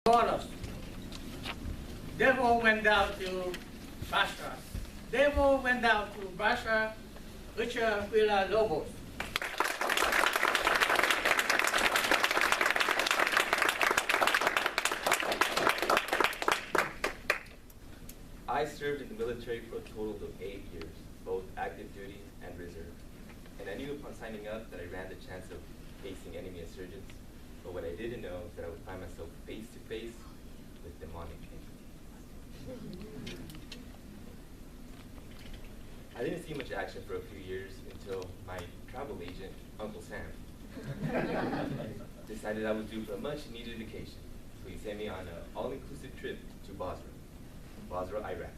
Boros. Demo went down to Basra. Demo went down to Basra, which are Villalobos. I served in the military for a total of 8 years, both active duty and reserve. And I knew upon signing up that I ran the chance of facing enemy insurgents, but what I didn't know is that I would find myself face to face with demonic entities. I didn't see much action for a few years until my travel agent, Uncle Sam, decided I was due for a much needed vacation. So he sent me on an all-inclusive trip to Basra, Iraq.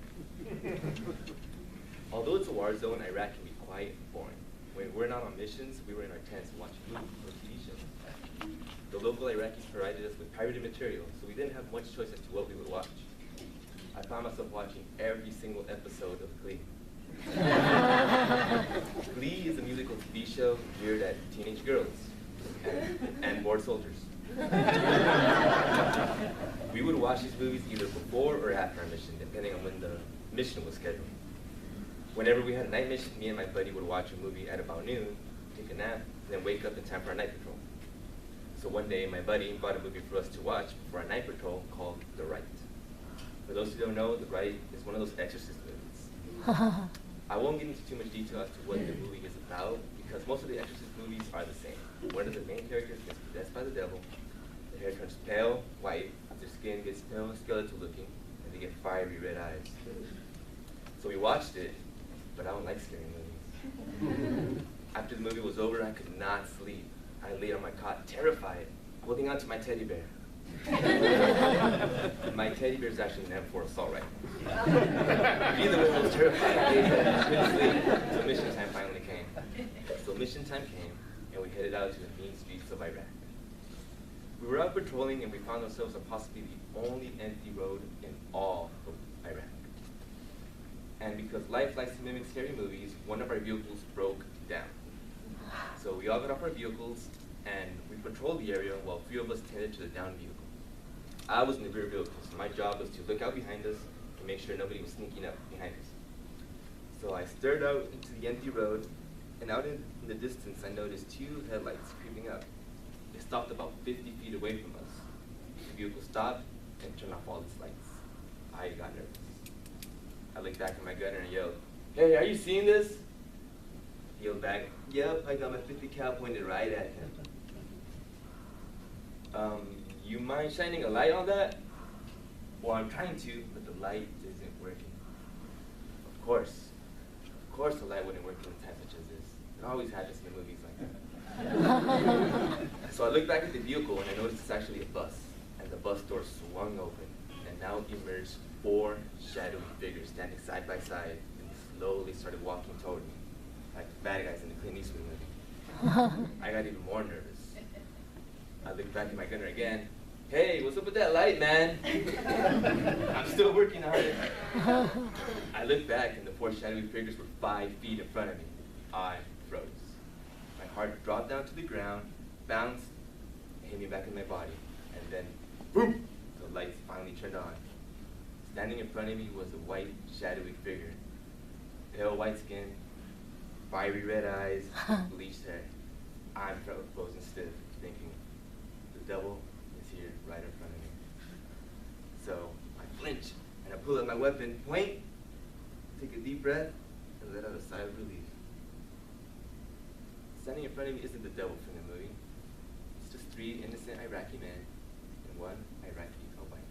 Although it's a war zone, Iraq can be quite boring. When we're not on missions, we were in our tents watching movies or TV shows. The local Iraqis provided us with pirated material, so we didn't have much choice as to what we would watch. I found myself watching every single episode of Glee. Glee is a musical TV show geared at teenage girls and bored soldiers. We would watch these movies either before or after our mission, depending on when the mission was scheduled. Whenever we had a night mission, me and my buddy would watch a movie at about noon, take a nap, and then wake up in time for our night patrol. So one day, my buddy bought a movie for us to watch for our night patrol called The Rite. For those who don't know, The Rite is one of those exorcist movies. I won't get into too much detail as to what the movie is about, because most of the exorcist movies are the same. One of the main characters gets possessed by the devil, their hair turns pale, white, their skin gets pale, skeletal looking, and they get fiery red eyes. So we watched it, but I don't like scary movies. After the movie was over, I could not sleep. I laid on my cot, terrified, holding on to my teddy bear. My teddy bear is actually an M4 assault rifle. Either way, I was terrified. I couldn't sleep until mission time finally came. So mission time came, and we headed out to the mean streets of Iraq. We were out patrolling, and we found ourselves on possibly the only empty road in all of Iraq. And because life likes to mimic scary movies, one of our vehicles broke down. So we all got off our vehicles, and we patrolled the area while 3 of us tended to the downed vehicle. I was in the rear vehicle, so my job was to look out behind us and make sure nobody was sneaking up behind us. So I stared out into the empty road, and out in the distance, I noticed 2 headlights creeping up. They stopped about 50 feet away from us. The vehicle stopped and turned off all its lights. I got nervous. I looked back at my gunner and yelled, "Hey, are you seeing this?" He yelled back, "Yep, I got my 50 cal pointed right at him." You mind shining a light on that? Well, I'm trying to, but the light isn't working. Of course the light wouldn't work in a time such as this. It always happens in movies like that. So I looked back at the vehicle and I noticed it's actually a bus. And the bus door swung open, and now emerged 4 shadowy figures standing side by side and slowly started walking toward me, like the bad guys in the Clint Eastwood movie. I got even more nervous. I looked back at my gunner again. "Hey, what's up with that light, man?" "I'm still working on it." I looked back and the 4 shadowy figures were 5 feet in front of me. I froze. My heart dropped down to the ground, bounced, and hit me back in my body. And then, boom, the lights finally turned on. Standing in front of me was a white, shadowy figure. Pale white skin, fiery red eyes, bleached hair. I'm frozen stiff, thinking, the devil is here right in front of me. So I flinch, and I pull out my weapon, point, take a deep breath, and let out a sigh of relief. Standing in front of me isn't the devil from the movie. It's just 3 innocent Iraqi men and 1 Iraqi albino.